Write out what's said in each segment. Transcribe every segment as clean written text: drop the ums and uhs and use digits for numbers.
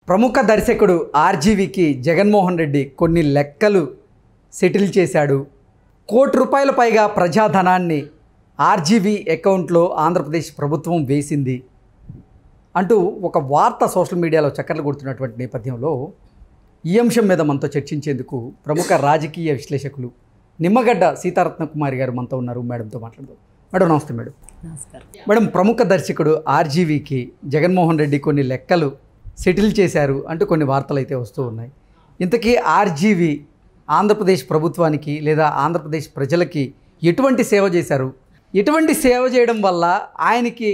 ప్రముఖ దర్శకుడు ఆర్జీవీకి జగన్మోహన్ రెడ్డి కొన్ని లెక్కలు సెటిల్ చేశాడు. ₹1 కోటి పైగా ప్రజాధనాన్ని ఆర్జీవీ అకౌంట్లో ఆంధ్రప్రదేశ్ ప్రభుత్వం వేసింది అంటూ ఒక వార్త సోషల్ మీడియాలో చక్కర్లు కొడుతున్నటువంటి నేపథ్యంలో ఈ అంశం మీద మనతో చర్చించేందుకు ప్రముఖ రాజకీయ విశ్లేషకులు నిమ్మగడ్డ సీతారత్న కుమారి గారు మనతో ఉన్నారు. మేడంతో మాట్లాడదాం. మేడం నమస్తే. మేడం నమస్కారం. మేడం, ప్రముఖ దర్శకుడు ఆర్జీవీకి జగన్మోహన్ రెడ్డి కొన్ని లెక్కలు సెటిల్ చేశారు అంటూ కొన్ని వార్తలు అయితే వస్తూ ఉన్నాయి. ఇంతకీ ఆర్జీవీ ఆంధ్రప్రదేశ్ ప్రభుత్వానికి లేదా ఆంధ్రప్రదేశ్ ప్రజలకి ఎటువంటి సేవ చేశారు? ఎటువంటి సేవ చేయడం వల్ల ఆయనకి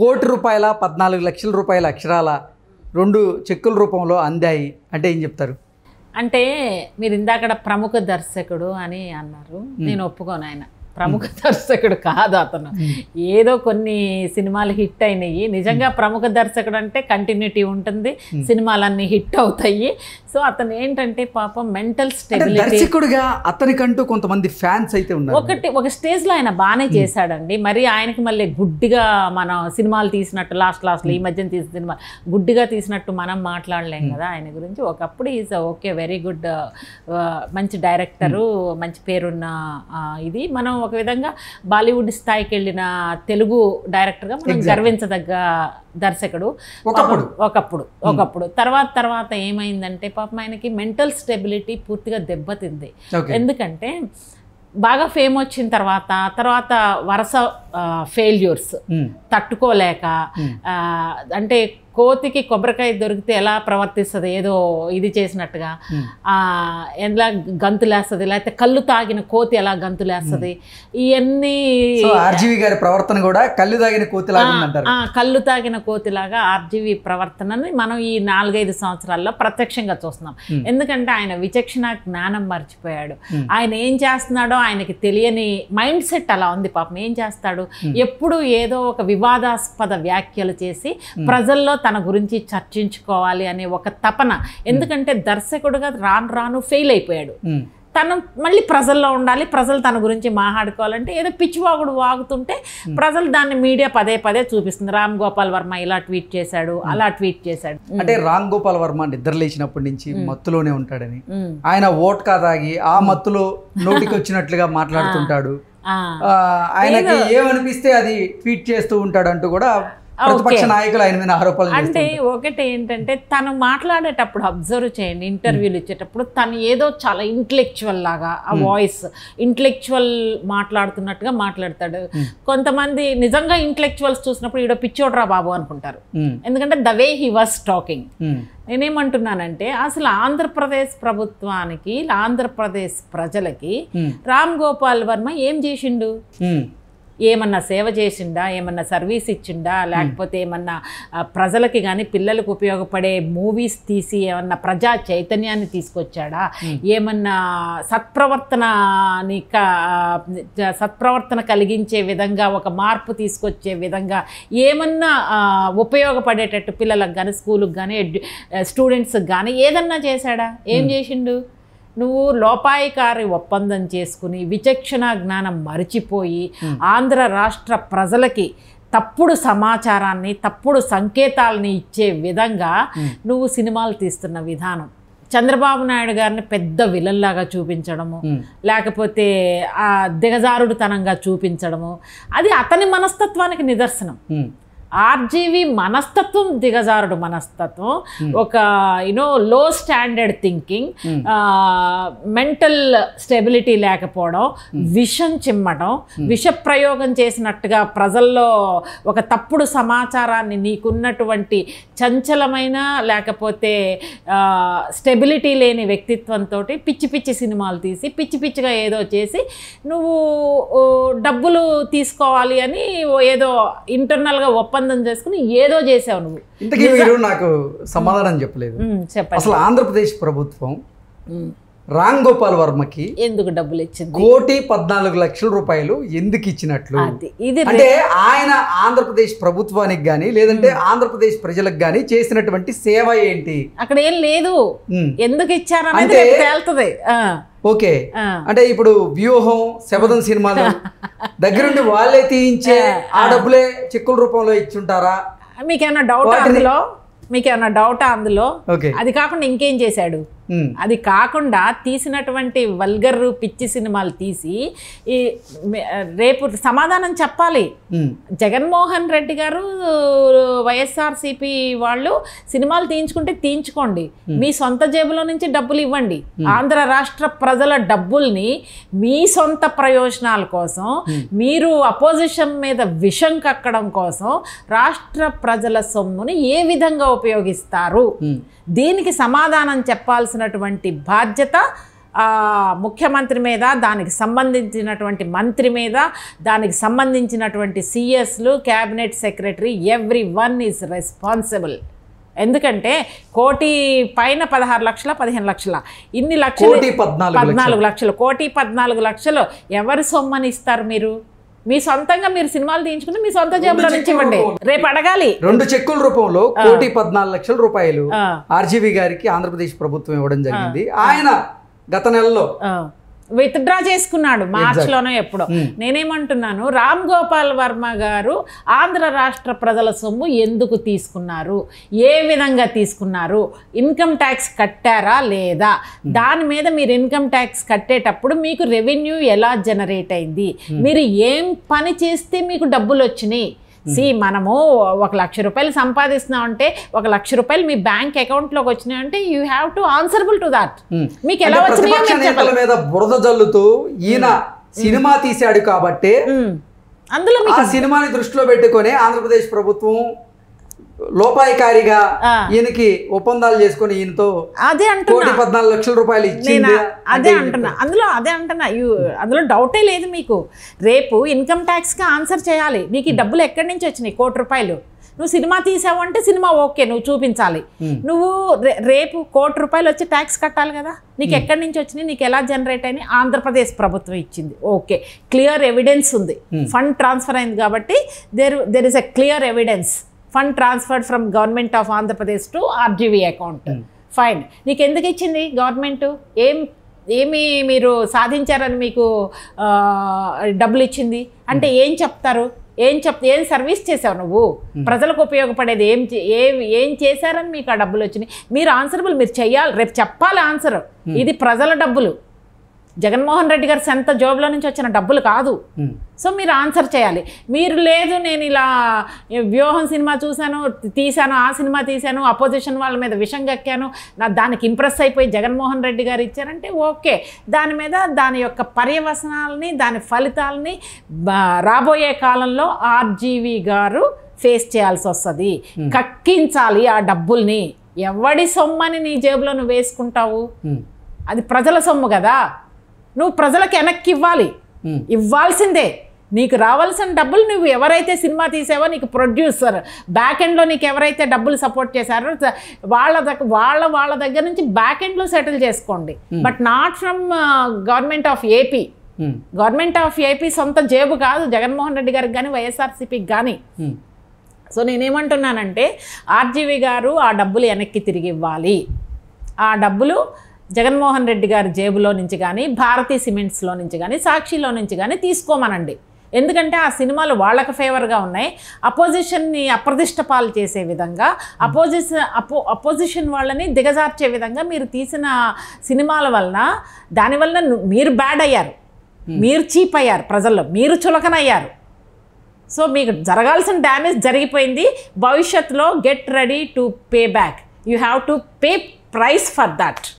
₹1 కోటి 14 లక్షల రూపాయల అక్షరాల 2 చెక్కుల రూపంలో అందాయి అంటే ఏం చెప్తారు? అంటే మీరు ఇందాక ప్రముఖ దర్శకుడు అని అన్నారు. నేను ఒప్పుకోను. ఆయన ప్రముఖ దర్శకుడు కాదు. అతను ఏదో కొన్ని సినిమాలు హిట్ అయినాయి. నిజంగా ప్రముఖ దర్శకుడు అంటే కంటిన్యూటీ ఉంటుంది, సినిమాలన్నీ హిట్ అవుతాయి. సో అతను ఏంటంటే పాపం మెంటల్ స్టెబిలిటీ. దర్శకుడిగా అతనికంటూ కొంతమంది ఫ్యాన్స్ అయితే ఉన్నారు. ఒక స్టేజ్లో ఆయన బాగానే చేశాడండి. మరి ఆయనకి మళ్ళీ గుడ్డిగా మనం సినిమాలు తీసినట్టు లాస్ట్లో ఈ మధ్యన తీసిన సినిమా గుడ్డిగా తీసినట్టు మనం మాట్లాడలేం కదా ఆయన గురించి. ఒకప్పుడు ఈజ్ ఓకే, వెరీ గుడ్, మంచి డైరెక్టరు, మంచి పేరున్న ఇది. మనం ఒక విధంగా బాలీవుడ్ స్థాయికి వెళ్ళిన తెలుగు డైరెక్టర్గా మనం గర్వించదగ్గ దర్శకుడు ఒకప్పుడు. తర్వాత ఏమైందంటే పాపం ఆయనకి మెంటల్ స్టెబిలిటీ పూర్తిగా దెబ్బతింది. ఎందుకంటే బాగా ఫేమ్ వచ్చిన తర్వాత వరుస ఫెయిల్యూర్స్ తట్టుకోలేక, అంటే కోతికి కొబ్బరికాయ దొరికితే ఎలా ప్రవర్తిస్తుంది, ఏదో ఇది చేసినట్టుగా ఎలా గంతులేస్తుంది, లేకపోతే కళ్ళు తాగిన కోతి ఎలా గంతులేస్తుంది, ఇవన్నీ ఆర్జీవీ గారి ప్రవర్తన కూడా కళ్ళు తాగిన కోతిలాగా అంటారు. కళ్ళు తాగిన కోతిలాగా ఆర్జీవీ ప్రవర్తనని మనం ఈ 4-5 సంవత్సరాల్లో ప్రత్యక్షంగా చూస్తున్నాం. ఎందుకంటే ఆయన విచక్షణ జ్ఞానం మర్చిపోయాడు. ఆయన ఏం చేస్తున్నాడో ఆయనకి తెలియని మైండ్ సెట్ అలా ఉంది. పాపం ఏం చేస్తాడు, ఎప్పుడు ఏదో ఒక వివాదాస్పద వ్యాఖ్యలు చేసి ప్రజల్లో తన గురించి చర్చించుకోవాలి అనే ఒక తపన. ఎందుకంటే దర్శకుడుగా రాను ఫెయిల్ అయిపోయాడు. తను మళ్ళీ ప్రజల్లో ఉండాలి, ప్రజలు తన గురించి మాట్లాడుకోవాలంటే ఏదో పిచ్చివాగుడు వాగుతుంటే ప్రజలు దాన్ని మీడియా పదే చూపిస్తుంది. రామ్ గోపాల్ వర్మ ఇలా ట్వీట్ చేశాడు, అలా ట్వీట్ చేశాడు. అంటే రామ్ గోపాల్ వర్మ నిద్ర లేచినప్పటి నుంచి మత్తులోనే ఉంటాడని, ఆయన ఓట్కా తాగి ఆ మత్తులో నోటికి వచ్చినట్లుగా మాట్లాడుతుంటాడు, ఆయనకి ఏమనిపిస్తే అది ట్వీట్ చేస్తూ ఉంటాడు అంటూ కూడా ప్రతిపక్ష నాయకులు ఆయన మీద ఆరోపణలు. అంటే ఒకటి ఏంటంటే తను మాట్లాడేటప్పుడు అబ్జర్వ్ చేయండి, ఇంటర్వ్యూలు ఇచ్చేటప్పుడు తను ఏదో చాలా ఇంటలెక్చువల్ లాగా, ఆ వాయిస్ ఇంటలెక్చువల్ మాట్లాడుతున్నట్టుగా మాట్లాడతాడు. కొంతమంది నిజంగా ఇంటలెక్చువల్స్ చూసినప్పుడు ఈడో పిచ్చోడ్రా బాబు అనుకుంటారు. ఎందుకంటే the way he was talking. నేనేమంటున్నానంటే అసలు ఆంధ్రప్రదేశ్ ప్రభుత్వానికి, ఆంధ్రప్రదేశ్ ప్రజలకి రామ్ గోపాల్ వర్మ ఏం చేసిండు? ఏమన్నా సేవ చేసిండా, ఏమన్నా సర్వీస్ ఇచ్చిండా, లేకపోతే ఏమన్నా ప్రజలకి కానీ పిల్లలకు ఉపయోగపడే మూవీస్ తీసి ఏమన్నా ప్రజా చైతన్యాన్ని తీసుకొచ్చాడా, ఏమన్నా సత్ప్రవర్తన కలిగించే విధంగా ఒక మార్పు తీసుకొచ్చే విధంగా ఏమన్నా ఉపయోగపడేటట్టు పిల్లలకు కానీ స్కూలుకి కానీ స్టూడెంట్స్కి కానీ ఏదన్నా చేశాడా? ఏం చేసిండు? నువ్వు లోపాయికారి ఒప్పందం చేసుకుని విచక్షణ జ్ఞానం మరిచిపోయి ఆంధ్ర రాష్ట్ర ప్రజలకి తప్పుడు సమాచారాన్ని, తప్పుడు సంకేతాలని ఇచ్చే విధంగా నువ్వు సినిమాలు తీస్తున్న విధానం, చంద్రబాబు నాయుడు గారిని పెద్ద విలన్లాగా చూపించడము, లేకపోతే ఆ దిగజారుడుతనంగా చూపించడము, అది అతని మనస్తత్వానికి నిదర్శనం. ఆర్జీవీ మనస్తత్వం దిగజారుడు మనస్తత్వం, ఒక లో స్టాండర్డ్ థింకింగ్, మెంటల్ స్టెబిలిటీ లేకపోవడం, విషం చిమ్మడం, విష ప్రయోగం చేసినట్టుగా ప్రజల్లో ఒక తప్పుడు సమాచారాన్ని, నీకున్నటువంటి చంచలమైన లేకపోతే స్టెబిలిటీ లేని వ్యక్తిత్వంతో పిచ్చి సినిమాలు తీసి పిచ్చిగా ఏదో చేసి నువ్వు డబ్బులు తీసుకోవాలి అని ఏదో ఇంటర్నల్గా ఒప్పందం చేసుకుని ఏదో చేసావు నువ్వు. ఇంతకీ మీరు నాకు సమాధానం చెప్పలేదు. అసలు ఆంధ్రప్రదేశ్ ప్రభుత్వం రామ్ గోపాల్ వర్మకి ఎందుకు డబ్బులు ఇచ్చింది? ₹1,14,00,000 ఎందుకు ఇచ్చినట్లు? అంటే ఆయన ఆంధ్రప్రదేశ్ ప్రభుత్వానికి గానీ లేదంటే ఆంధ్రప్రదేశ్ ప్రజలకు గానీ చేసినటువంటి సేవ ఏంటి? అక్కడ ఏం లేదు. ఎందుకు ఇచ్చారనేది తేలుతుంది. ఓకే, అంటే ఇప్పుడు వ్యూహం, శబదం సినిమాలు దగ్గరుండి వాళ్ళే తీయించే ఆ డబ్బులే చెక్కుల రూపంలో ఇచ్చుంటారా? మీకేమన్నా డౌట్ అందులో? మీకు ఏమైనా డౌటా అందులో? ఓకే. అది కాకుండా ఇంకేం చేశాడు? అది కాకుండా తీసినటువంటి వల్గర్ పిచ్చి సినిమాలు తీసి ఈ రేపు సమాధానం చెప్పాలి. జగన్మోహన్ రెడ్డి గారు వైఎస్ఆర్సీపీ వాళ్ళు సినిమాలు తీయించుకుంటే తీయించుకోండి, మీ సొంత జేబులో నుంచి డబ్బులు ఇవ్వండి. ఆంధ్ర రాష్ట్ర ప్రజల డబ్బుల్ని మీ సొంత ప్రయోజనాల కోసం, మీరు అపోజిషన్ మీద విషం కక్కడం కోసం రాష్ట్ర ప్రజల సొమ్ముని ఏ విధంగా ఉపయోగిస్తారు? దీనికి సమాధానం చెప్పాల్సినటువంటి బాధ్యత ముఖ్యమంత్రి మీద, దానికి సంబంధించినటువంటి మంత్రి మీద, దానికి సంబంధించినటువంటి సిఎస్లు, cabinet secretary, every one is responsible. ఎందుకంటే 1 కోటి పైన 16 లక్షల 15 లక్షల ఇన్ని లక్షలు 14 లక్షలు 1,14 లక్షలు ఎవరి సొమ్మని ఇస్తారు? మీరు మీ సొంతంగా మీరు సినిమాలు తీయించుకుని మీ సొంత జేబులో నుంచి ఇవ్వండి. రేపు అడగాలి. 2 చెక్కుల రూపంలో 1,14,00,000 ఆర్జీవీ గారికి ఆంధ్రప్రదేశ్ ప్రభుత్వం ఇవ్వడం జరిగింది. ఆయన గత నెలలో విత్డ్రా చేసుకున్నాడు, మార్చిలోనో ఎప్పుడో. నేనేమంటున్నాను, రామ్ గోపాల్ వర్మ గారు ఆంధ్ర రాష్ట్ర ప్రజల సొమ్ము ఎందుకు తీసుకున్నారు, ఏ విధంగా తీసుకున్నారు, ఇన్కమ్ ట్యాక్స్ కట్టారా లేదా, దాని మీద మీరు ఇన్కమ్ ట్యాక్స్ కట్టేటప్పుడు మీకు రెవెన్యూ ఎలా జనరేట్ అయింది, మీరు ఏం పని చేస్తే మీకు డబ్బులు వచ్చినాయి. మనము 1 లక్ష రూపాయలు సంపాదిస్తున్నాం అంటే 1 లక్ష రూపాయలు మీ బ్యాంక్ అకౌంట్లోకి వచ్చినాయంటే you have to answerable to that. మీకు ఎలా వచ్చినాయో మీద బురద జల్లుతూ ఈయన సినిమా తీశాడు కాబట్టి అందులో ఆ సినిమాని దృష్టిలో పెట్టుకొని ఆంధ్రప్రదేశ్ ప్రభుత్వం లోపాయికారిగా ఈయనకి ఒప్పందాలు చేసుకుని ఈయనతో అదే అంటున్నా 14 లక్షల రూపాయలు ఇచ్చింది. అదే అంటున్నా అందులో డౌటే లేదు. మీకు రేపు ఇన్కమ్ ట్యాక్స్కి ఆన్సర్ చేయాలి. నీకు ఈ డబ్బులు ఎక్కడి నుంచి వచ్చినాయి? 1 కోటి రూపాయలు. నువ్వు సినిమా తీసావు అంటే సినిమా ఓకే, నువ్వు చూపించాలి. నువ్వు రేపు 1 కోటి రూపాయలు వచ్చి ట్యాక్స్ కట్టాలి కదా. నీకు ఎక్కడి నుంచి వచ్చినాయి, నీకు ఎలా జనరేట్ అయినాయి? ఆంధ్రప్రదేశ్ ప్రభుత్వం ఇచ్చింది, ఓకే, క్లియర్ ఎవిడెన్స్ ఉంది. ఫండ్ ట్రాన్స్ఫర్ అయింది కాబట్టి there is a clear evidence. Fund transferred from government of Andhra Pradesh to RGV account. Fine. నీకు ఎందుకు ఇచ్చింది గవర్నమెంట్? ఏమి మీరు సాధించారని మీకు డబ్బులు ఇచ్చింది అంటే ఏం చెప్తారు? ఏం సర్వీస్ చేసావు నువ్వు? ప్రజలకు ఉపయోగపడేది ఏం చేశారని మీకు ఆ డబ్బులు వచ్చినాయి? మీరు ఆన్సరబుల్, మీరు చెయ్యాలి, రేపు చెప్పాలి ఆన్సర్. ఇది ప్రజల డబ్బులు, జగన్మోహన్ రెడ్డి గారి సొంత జోబులో నుంచి వచ్చిన డబ్బులు కాదు. సో మీరు ఆన్సర్ చేయాలి. మీరు లేదు నేను ఇలా వ్యూహం సినిమా తీశాను, ఆ సినిమా తీశాను, అపోజిషన్ వాళ్ళ మీద విషం కక్కాను, దానికి ఇంప్రెస్ అయిపోయి జగన్మోహన్ రెడ్డి గారు ఇచ్చారంటే ఓకే, దాని మీద దాని యొక్క పర్యవసనాలని, దాని ఫలితాలని రాబోయే కాలంలో ఆర్జీవీ గారు ఫేస్ చేయాల్సి వస్తుంది. కక్కించాలి ఆ డబ్బుల్ని. ఎవడి సొమ్మని నీ జేబులో నువ్వు వేసుకుంటావు? అది ప్రజల సొమ్ము కదా. నువ్వు ప్రజలకు వెనక్కి ఇవ్వాల్సిందే. నీకు రావాల్సిన డబ్బులు నువ్వు ఎవరైతే సినిమా తీసావో, నీకు ప్రొడ్యూసర్ బ్యాక్ ఎండ్లో నీకు ఎవరైతే డబ్బులు సపోర్ట్ చేశారో వాళ్ళ దగ్గర నుంచి బ్యాక్ ఎండ్లో సెటిల్ చేసుకోండి. But not from government of AP. Government of AP సొంత జేబు కాదు జగన్మోహన్ రెడ్డి గారికి కానీ వైఎస్ఆర్సీపీకి కానీ. సో నేనేమంటున్నానంటే ఆర్జీవీ గారు ఆ డబ్బులు వెనక్కి తిరిగి ఇవ్వాలి. ఆ డబ్బులు జగన్మోహన్ రెడ్డి గారి జేబులో నుంచి కానీ, భారతీ సిమెంట్స్లో నుంచి కానీ, సాక్షిలో నుంచి కానీ తీసుకోమనండి. ఎందుకంటే ఆ సినిమాలు వాళ్ళకి ఫేవర్గా ఉన్నాయి. అపోజిషన్ని అప్రతిష్ట పాలు చేసే విధంగా, అపోజిషన్ వాళ్ళని దిగజార్చే విధంగా మీరు తీసిన సినిమాల వలన, దానివల్ల మీరు బ్యాడ్ అయ్యారు, మీరు చీప్ అయ్యారు, ప్రజల్లో మీరు చులకనయ్యారు. సో మీకు జరగాల్సిన డ్యామేజ్ జరిగిపోయింది. భవిష్యత్తులో get ready to pay back. You have to pay price for that.